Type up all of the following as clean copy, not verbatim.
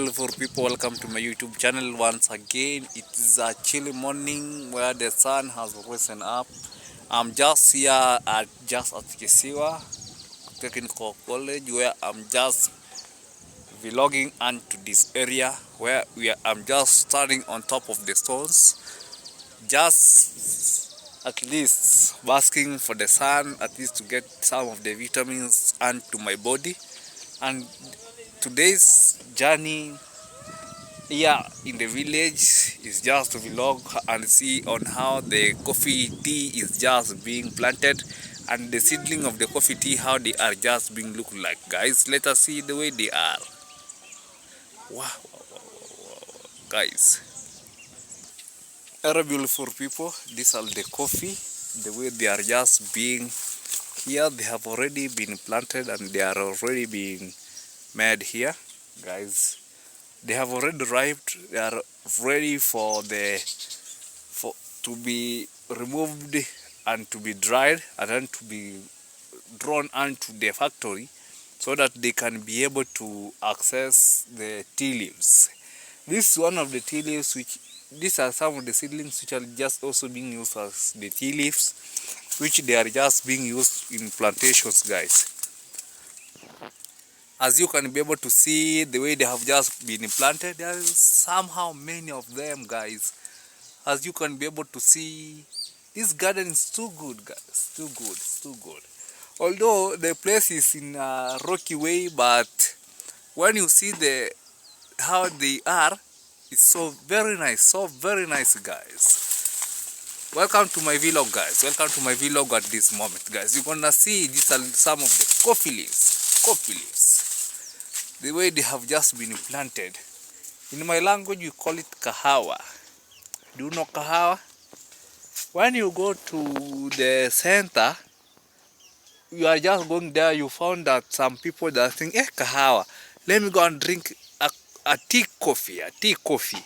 beautiful people, welcome to my YouTube channel once again. It is a chilly morning where the sun has risen up. I'm just here at Kisiwa Technical College, where I'm just vlogging onto this area where I'm just standing on top of the stones, just at least basking for the sun, at least to get some of the vitamins onto my body. And today's journey here in the village is just to vlog and see on how the coffee tea is just being planted, and the seedling of the coffee tea, how they are just being look like. Guys, let us see the way they are. Wow, wow, wow, wow, wow. Guys, very beautiful people. These are the coffee, the way they are just being here. They have already been planted and they are already being made here, guys. They have already arrived. They are ready for to be removed and to be dried and then to be drawn onto the factory, so that they can be able to access the tea leaves. This is one of the tea leaves these are some of the seedlings which are just also being used as the tea leaves, which they are just being used in plantations, guys. As you can be able to see the way they have just been planted, there is somehow many of them, guys. As you can be able to see, this garden is too good, guys. Too good, too good. Although the place is in a rocky way, but when you see how they are, it's so very nice, guys. Welcome to my vlog, guys. Welcome to my vlog at this moment, guys. You're gonna see these are some of the coffee leaves. The way they have just been planted. In my language, we call it kahawa. Do you know kahawa? When you go to the center, you are just going there, you found that some people that think, kahawa, let me go and drink a tea coffee.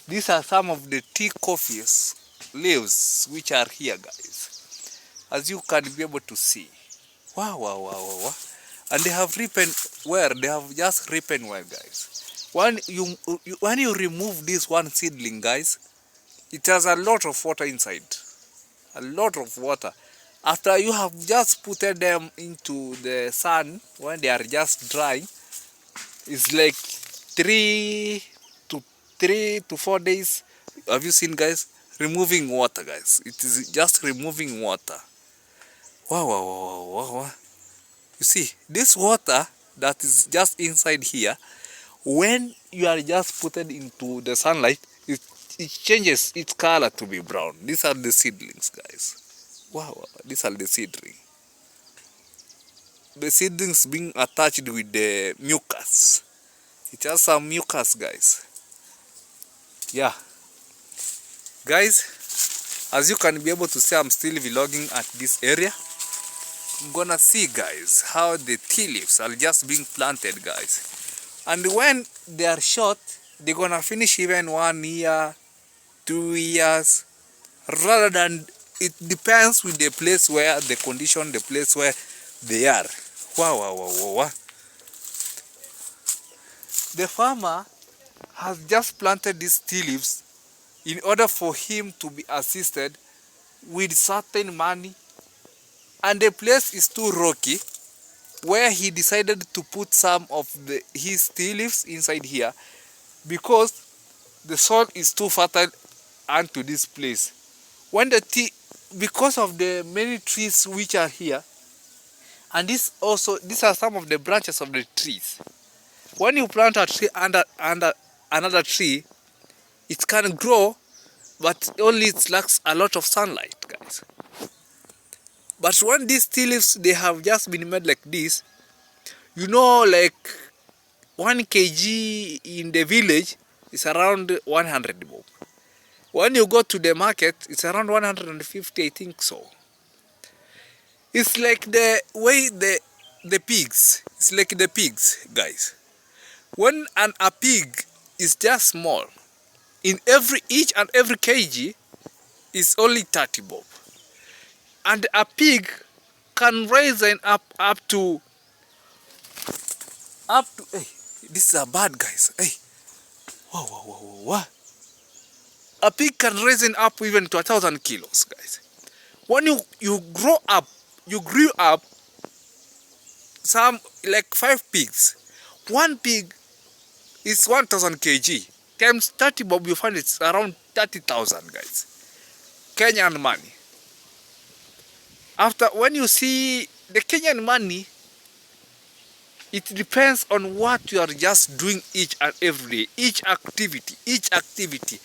These are some of the tea coffees leaves which are here, guys. As you can be able to see. Wow. And they have ripened well. They have just ripened well, guys. When you remove this one seedling, guys, it has a lot of water inside. A lot of water. After you have just put them into the sun, when they are just dry, it's like 3 to 4 days. Have you seen, guys? Removing water, guys. It is just removing water. Wow. You see, this water that is just inside here, when you are just put it into the sunlight, it changes its color to be brown. These are the seedlings, guys. Wow, these are the seedlings. The seedlings being attached with the mucus. It has some mucus, guys. Yeah. Guys, as you can be able to see, I'm still vlogging at this area. I'm gonna see, guys, how the tea leaves are just being planted, guys. And when they are short, they're gonna finish even 1 year, 2 years. Rather than, it depends with the place where the condition, the place where they are. Wow. The farmer has just planted these tea leaves in order for him to be assisted with certain money. And the place is too rocky, where he decided to put some of his tea leaves inside here, because the soil is too fertile onto this place. Because of the many trees which are here, and these are some of the branches of the trees. When you plant a tree under another tree, it can grow, but only it lacks a lot of sunlight, guys. But when these tea leaves, they have just been made like this, you know, like 1 kg in the village is around 100 bob. When you go to the market, it's around 150, I think so. It's like the way the pigs, it's like the pigs, guys. When a pig is just small, in each and every kg is only 30 bob. And a pig can raise up to hey, this is a bird, guys. Hey, Whoa, whoa, whoa, whoa, whoa. A pig can raise it up even to 1,000 kilos, guys. When you grew up, some like 5 pigs. One pig is 1,000 kg. Times 30 bob, you find it's around 30,000, guys. Kenyan money. After, when you see the Kenyan money, it depends on what you are just doing each and every day, each activity.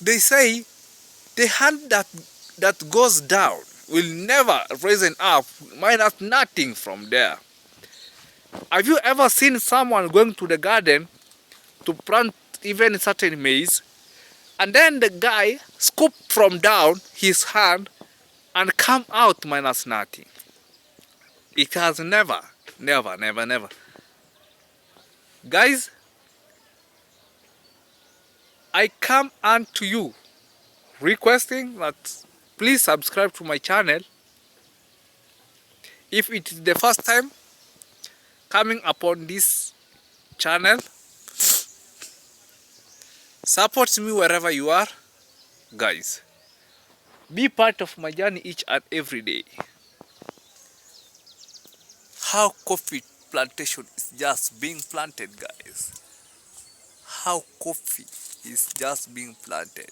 They say the hand that goes down will never raise up, minus nothing from there. Have you ever seen someone going to the garden to plant even certain maize, and then the guy scoop from down his hand and come out minus nothing? It has never. Guys, I come unto you requesting that please subscribe to my channel. If it is the first time coming upon this channel, support me wherever you are, guys. Be part of my journey each and every day. How coffee plantation is just being planted, guys. How coffee is just being planted,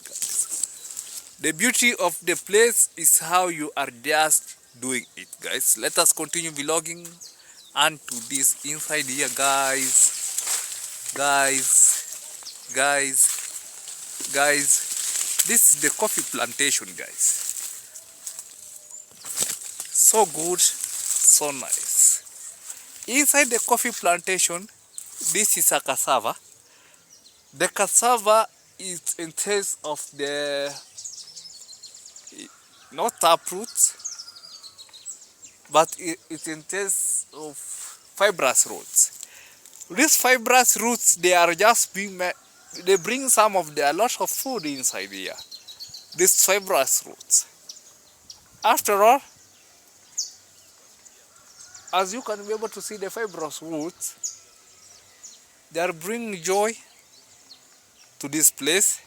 guys. The beauty of the place is how you are just doing it, guys. Let us continue vlogging and to this inside here, guys. This is the coffee plantation, guys. So good, so nice. Inside the coffee plantation, this is a cassava. The cassava is in taste of the not taproot, but it's in taste of fibrous roots. These fibrous roots, they are just being made, they bring some of a lot of food inside here. These fibrous roots. After all, as you can be able to see, the fibrous roots, they are bringing joy to this place.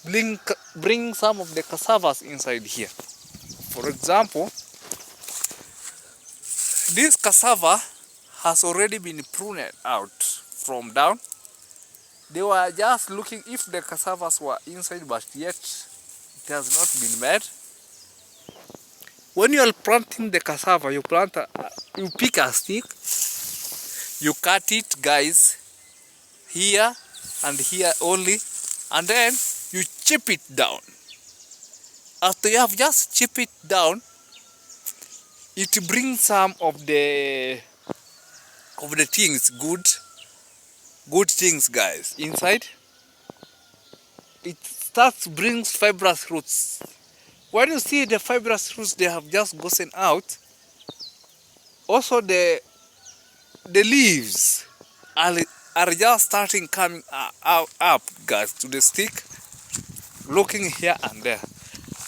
Bring some of the cassavas inside here. For example, this cassava has already been pruned out from down. They were just looking if the cassavas were inside, but yet it has not been made. When you are planting the cassava, you pick a stick, you cut it, guys, here and here only, and then you chip it down. After you have just chip it down, it brings some of the things, good things, guys, inside. It starts brings fibrous roots. When you see the fibrous roots, they have just gotten out. Also the leaves are just starting coming up, guys, to the stick, looking here and there.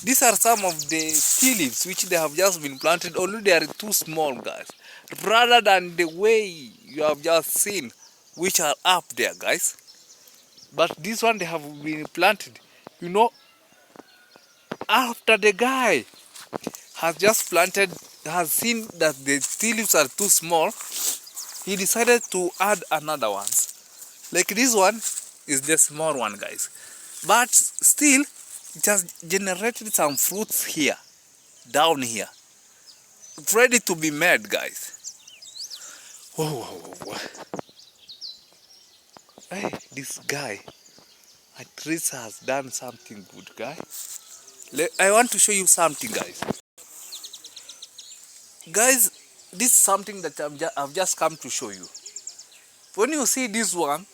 These are some of the tea leaves which they have just been planted, only they are too small, guys, rather than the way you have just seen, which are up there, guys. But this one, they have been planted, you know, after the guy has just planted, has seen that the tea leaves are too small, he decided to add another ones. Like this one is the small one, guys. But still, it has generated some fruits here, down here, ready to be made, guys. Whoa. Hey, this guy at least has done something good, guys. I want to show you something, guys. Guys, this is something that I've just come to show you. When you see this one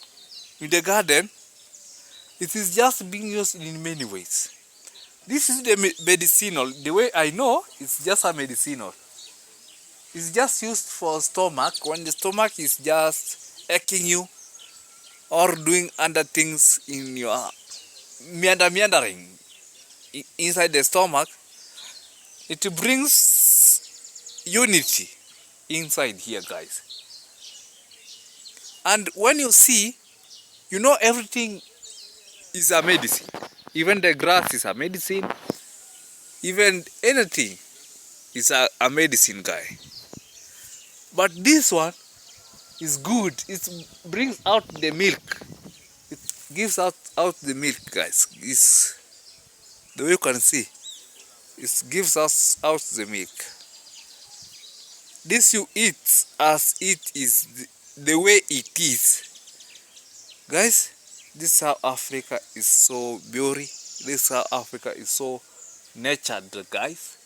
in the garden, it is just being used in many ways. This is the medicinal. The way I know, it's just a medicinal. It's just used for stomach. When the stomach is just aching you or doing other things in your meandering inside the stomach, it brings unity inside here, guys. And when you see You know, everything is a medicine. Even the grass is a medicine. Even anything is a medicine, guy. But this one is good. It brings out the milk. It gives out the milk, guys. It's the way you can see. It gives us out the milk. This you eat as it is the way it is. Guys, this South Africa is so beauty. This South Africa is so natured, guys.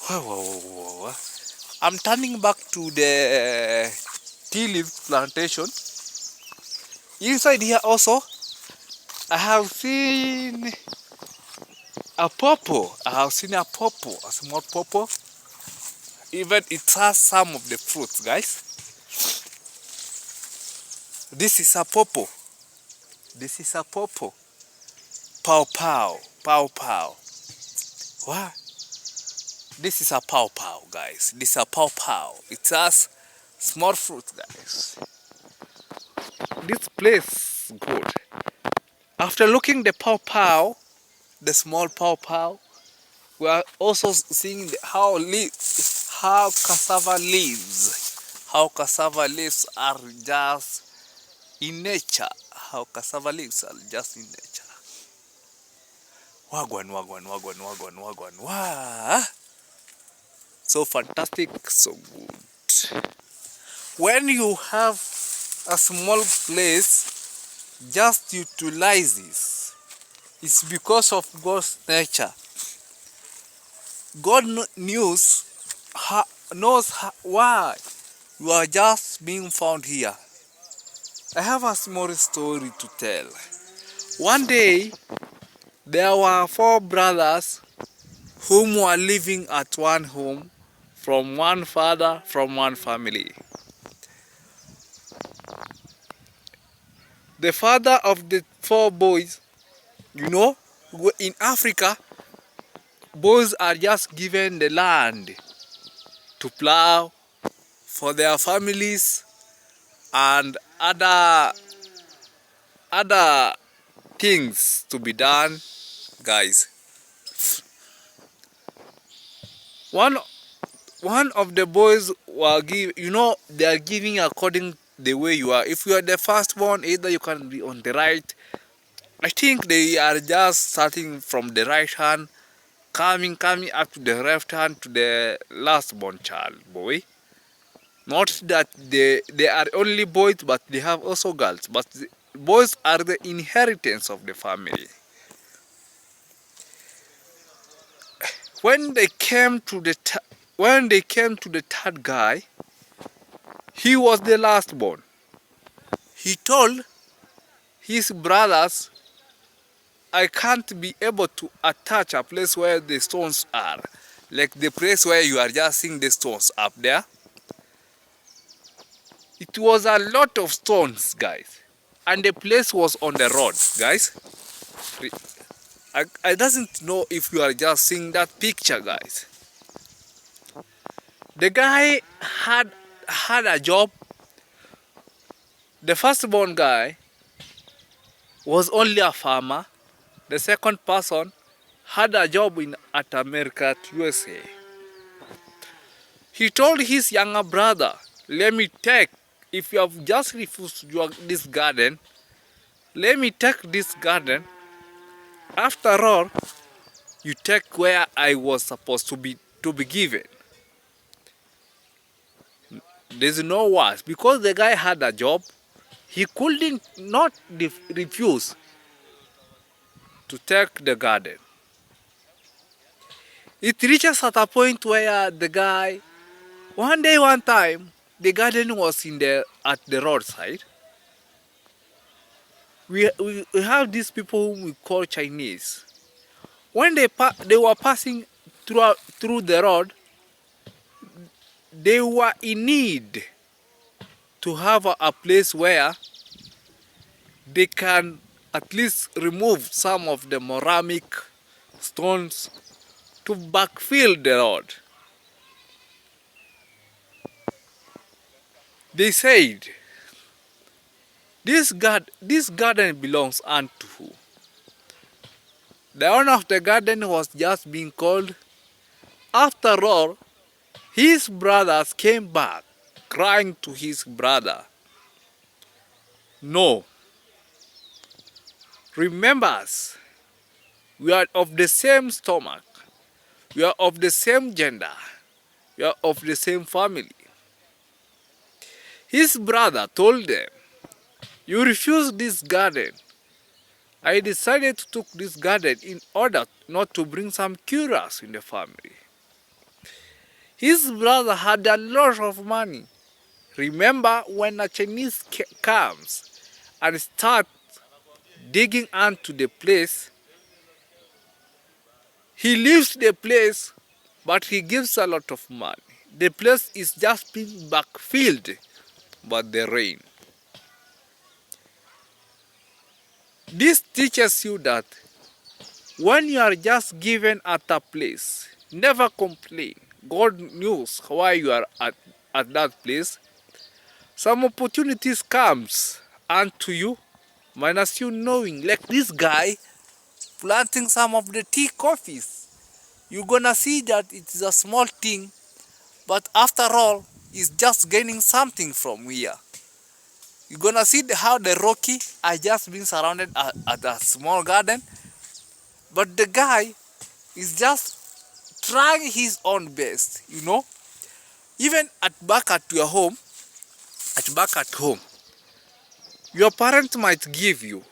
Wow, wow, wow, wow. I'm turning back to the tea leaf plantation. Inside here also, I have seen a pawpaw. I have seen a pawpaw, a small pawpaw. Even it has some of the fruits, guys. This is a pawpaw. This is a pawpaw. Pow pow, pow pow. Wow. This is a pow pow, guys. This is a pow pow. It has small fruit, guys. This place good. After looking the pow pow, the small pow pow, we are also seeing how cassava leaves are just in nature. How cassava leaves are just in nature. Wagwan, wagwan, wagwan, wagwan, wagwan. Wow. So fantastic, so good. When you have a small place, just utilize this. It's because of God's nature. God knows why you are just being found here. I have a small story to tell. One day, there were 4 brothers whom were living at one home from one father, from one family. The father of the 4 boys, you know, in Africa, boys are just given the land to plow for their families and other things to be done, guys. One of the boys were they are giving according the way you are. If you are the first one, either you can be on the right. I think they are just starting from the right hand, coming up to the left hand to the last born child boy. Not that they are only boys, but they have also girls. But the boys are the inheritance of the family. When they came to the third guy, he was the last born. He told his brothers, I can't be able to attach a place where the stones are. Like the place where you are just seeing the stones up there. It was a lot of stones, guys. And the place was on the road, guys. I doesn't know if you are just seeing that picture, guys. The guy had a job. The firstborn guy was only a farmer. The second person had a job at America, USA. He told his younger brother, let me take, if you have just refused this garden, let me take this garden. After all, you take where I was supposed to be given. There's no worse. Because the guy had a job, he couldn't not refuse to take the garden. It reaches at a point where the guy, one time, the garden was at the roadside. We have these people whom we call Chinese. When they were passing through the road, they were in need to have a place where they can at least remove some of the ceramic stones to backfill the road. They said, This garden belongs unto who? The owner of the garden was just being called. After all, his brothers came back crying to his brother, "No, remember us. We are of the same stomach. We are of the same gender. We are of the same family." His brother told them, "You refuse this garden. I decided to take this garden in order not to bring some curious in the family." His brother had a lot of money. Remember, when a Chinese comes and starts digging onto the place, he leaves the place, but he gives a lot of money. The place is just being backfilled by the rain. This teaches you that when you are just given at a place, never complain. God knows why you are at that place. Some opportunities comes unto you, minus you knowing, like this guy planting some of the tea coffees. You're gonna see that it is a small thing, but after all, it's just gaining something from here. You're gonna see how the rocky are just being surrounded at a small garden, but the guy is just trying his own best, you know. Even back at home, your parents might give you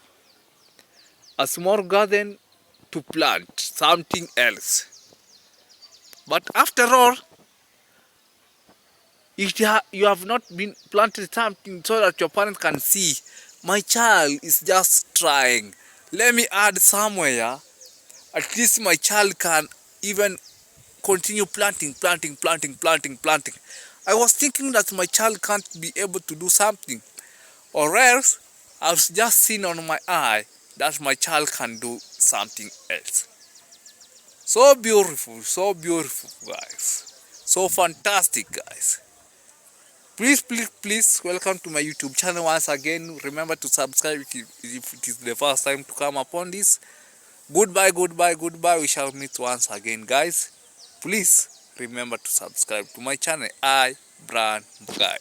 a small garden to plant something else. But after all, you have not been planted something so that your parents can see, my child is just trying. Let me add somewhere. At least my child can even continue planting. I was thinking that my child can't be able to do something, or else I've just seen on my eye that my child can do something else. So beautiful, guys. So fantastic, guys. Please welcome to my YouTube channel once again. Remember to subscribe if it is the first time to come upon this. Goodbye. We shall meet once again, guys. Please remember to subscribe to my channel. I, Brand Guy.